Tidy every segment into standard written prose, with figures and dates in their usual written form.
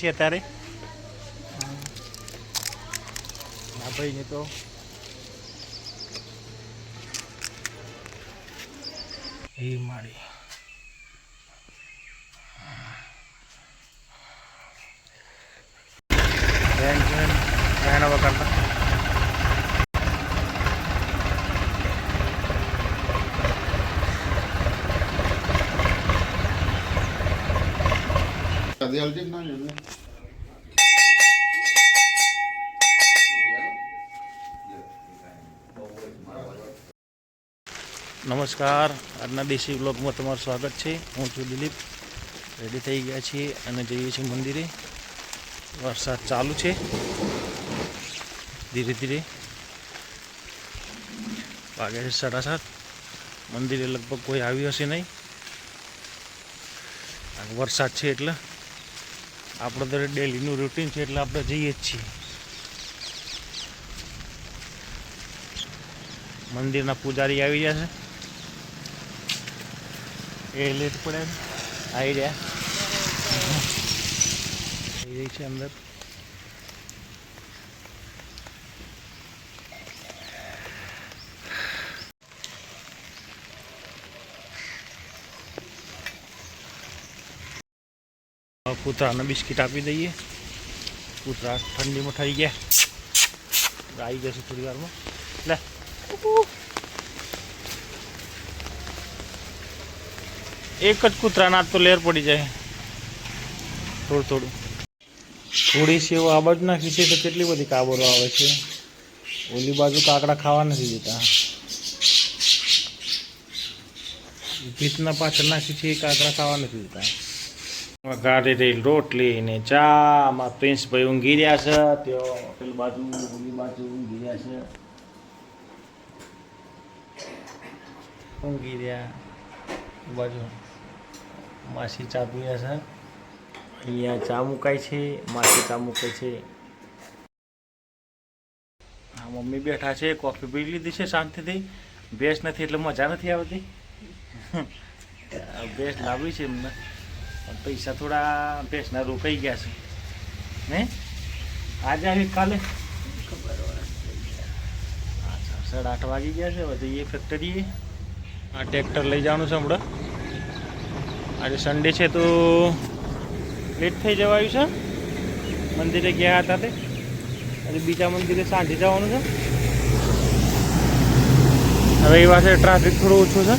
છીએ અત્યારે ના ભાઈ ને તો એ માળી એના વગર નમસ્કાર, આજના દેશી બ્લોગમાં તમારું સ્વાગત છે। હું છું દિલીપ। રેડી થઈ ગયા છીએ અને જઈએ છીએ મંદિરે। વરસાદ ચાલુ છે, ધીરે ધીરે વાગે છે 7:30। મંદિરે લગભગ કોઈ આવ્યું હશે નહીં, વરસાદ છે એટલે આપણે તો ડેલીનું રૂટીન છે એટલે આપણે જઈએ જ છીએ। મંદિરના પૂજારી આવી ગયા છે, એ લેટ પડે આવી રહ્યા છે અંદર। કૂતરાને બિસ્કિટ આપી દઈએ। કૂતરા ઠંડીમાં થઈ ગયા, આવી જશે થોડી વારમાં। લે એક જ કૂતરાના તો લેર પડી જાય થોડું થોડું। થોડી સેવ આ બાજુ નાખી છે તો કેટલી બધી કાબરો આવે છે। ઓલી બાજુ કાકડા ખાવા નથી દેતા, ભીતના પાછળ નાખી છે કાકડા ખાવા નથી દેતા। વઘારેલી રોટલી ને ચા માં પ્રિન્સભાઈ ઊંઘી રહ્યા છે, ત્યાં પેલી બાજુ ઓલી બાજુ ઊંઘી રહ્યા છે, ઊંઘી રહ્યા બાજુ માસી ચા પી રહ્યા છે। અહીંયા ચા મુકાય છે, માસી ચા મૂકે છે। હા, મમ્મી બેઠા છે, કોફી પી લીધી છે શાંતિથી। ભેંસ નથી એટલે મજા નથી આવતી। ભેંસ લાવી છે એમને, પણ પૈસા થોડા ભેંસના રોકાઈ ગયા છે ને। આજે આવી કાલે ખબર 8:30 વાગી ગયા છે। હવે જઈએ ફેક્ટરીએ। આ ટ્રેક્ટર લઈ જવાનું છે હમણાં। આજે સન્ડે છે તો લેટ થઈ જવાયું છે। મંદિરે ગયા હતા તે, અને બીજા મંદિરે સાંજે જવાનું છે। હવે એ પાસે ટ્રાફિક થોડું ઓછું છે।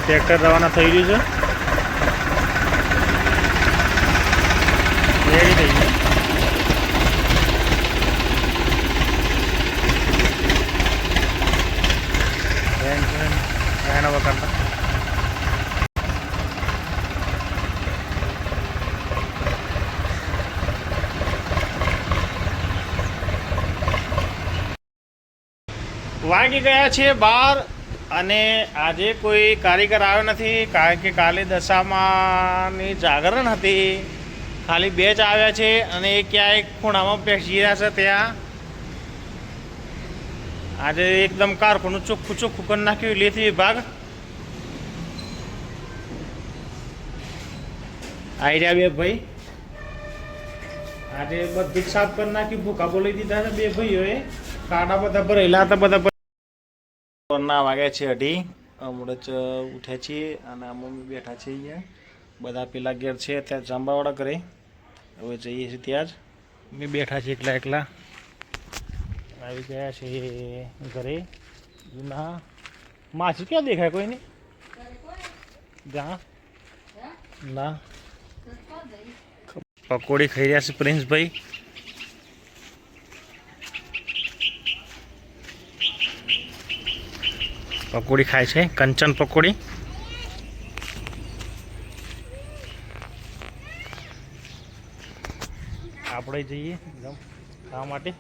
ટ્રેક્ટર રવાના થઈ રહ્યું છે, રેડી થઈ ગયું। એના વગર વાગી ગયા છે 12 અને આજે કોઈ કારીગર આવ્યો નથી, કારણ કે કાલે દશામાની જાગરણ હતી। ખાલી 2 જ આવ્યા છે અને એ ક્યાંય ખૂણામાં બેસી રહ્યા છે ત્યાં। આજે એકદમ કારખાનું ચોખ્ખું ચોખ્ખું કરી નાખ્યું લેથી વિભાગ। આવી રહ્યા 2 ભાઈ, આજે બધું જ સાફ કરી નાખ્યું। ભૂકા બોલી દીધા છે 2 ભાઈઓએ, કાડા બધા ભરેલા હતા બધા। ના વાગ્યા છે 2:30, હમણાં જ ઉઠ્યા છીએ અને મમ્મી બેઠા છે અહીંયા। બધા પેલા ઘેર છે ત્યાં જાંબાવાળા ઘરે, હવે જઈએ છીએ ત્યાં જ। મમ્મી બેઠા છે એકલા એકલા, આવી ગયા છે ઘરે। ના માછી ક્યાં દેખાય કોઈ નહીં, જ્યાં ના પકોડી ખાઈ રહ્યા છે પ્રિન્સભાઈ। પકોડી ખાય છે, કંચન પકોડી। આપણે જઈએ ખાવા માટે।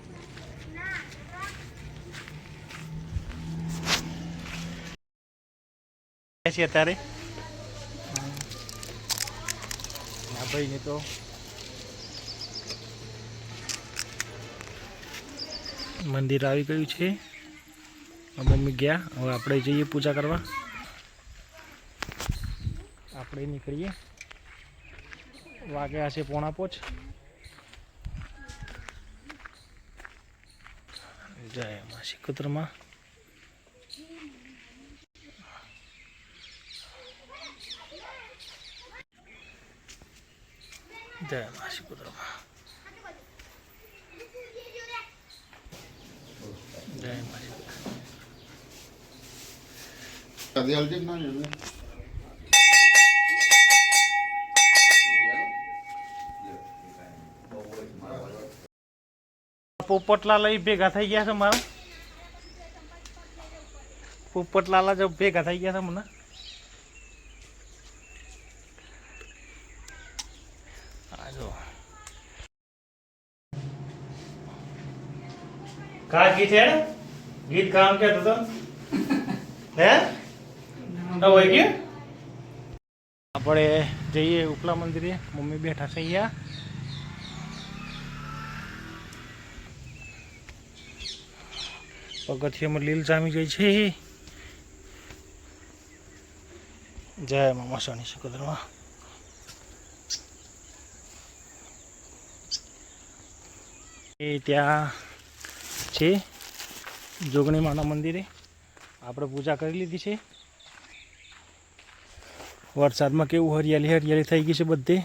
અત્યારે ના ભાઈ ને તો મંદિર આવી ગયું છે। મમ્મી ગયા, હવે આપણે જઈએ પૂજા કરવા। આપણે નીકળીએ. વાગ્યા છે 4:45. જય મા શિકોત્રમાં. જય મા શિકોત્રમાં. જય મા શિકોત્રમાં. પોપટલાલ ભેગા થઈ ગયા છે મારા. પોપટલાલ જ ભેગા થઈ ગયા છે મને. કા ગીત હે ગીત કામ કેતો તો હે હોય કે આપણે જઈએ ઉપલા મંદિરે. મમ્મી બેઠા છે અહીંયા. પગથિયામાં લીલ જામી ગઈ છે. જય મામા શનિ શિકોત્રમાં. એ ત્યાં છે જોગણી માના મંદિરે. આપણે પૂજા કરી લીધી છે. વરસાદમાં કેવું હરિયાળી હરિયાળી થઈ ગઈ છે બધે.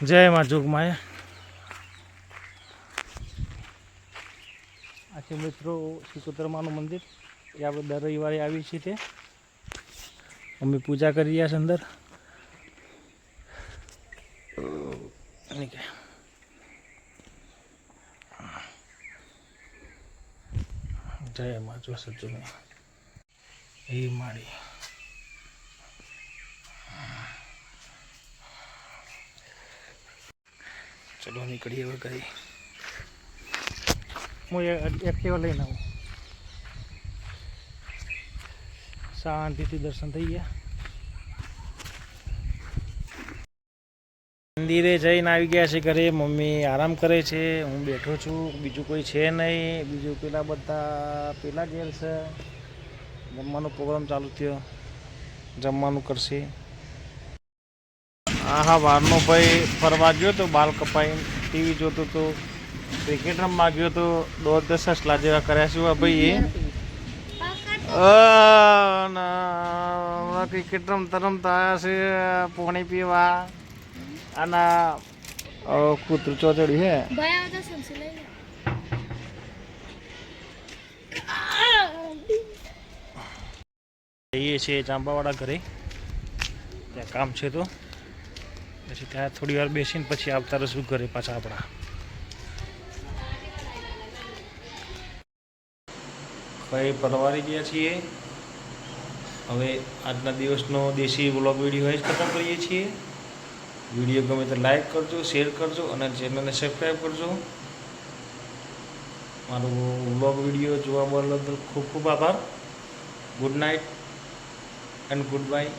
જય મા જોગમાયા. આ છે મિત્રો શિકોત્રમાનું મંદિર. એ આપણે દર રવિવારે આવીએ છીએ. તે અમે પૂજા કરી રહ્યા છે અંદર. જય મા જો સજ્જુ એ માળી. ચલો નીકળીએ હવે ઘરે. હું એક્ટિવા લઈને આવું. શાંતિથી દર્શન થઈ ગયા. મંદિરે જઈને આવી ગયા છે ઘરે. મમ્મી આરામ કરે છે. હું બેઠો છું. બીજું કોઈ છે નહીં. બીજું પેલા બધા પેલા ઘેર છે. જમવાનો પ્રોગ્રામ ચાલુ થયો. જમવાનું કરશે. હા બહારનો ભાઈ ફરવા ગયો તો. બાલ કપાઈ ટીવી જોતો તો. ક્રિકેટ રમવા ગયો તો. 10 સસલા જેવા કર્યા છે ભાઈ. એ ક્રિકેટ રમતા રમતા આવ્યા છે. પાણી પીવા. આના કૂતરું ચોચડ્યું હે. જઈએ છીએ ચાંબાવાળા ઘરે. ત્યાં કામ છે તો પછી ત્યાં થોડી વાર બેસીને પછી આવતા રહીશું ઘરે પાછા આપણા. ભાઈ પરવારી ગયા છીએ. હવે આજના દિવસનો દેશી વ્લોગ વિડીયો જ ખતમ કરીએ છીએ. વિડીયો ગમે તો લાઈક કરજો, શેર કરજો અને ચેનલને સબસ્ક્રાઈબ કરજો. મારું વ્લોગ વિડીયો જોવા બદલ ખૂબ ખૂબ આભાર. Good night and good bye.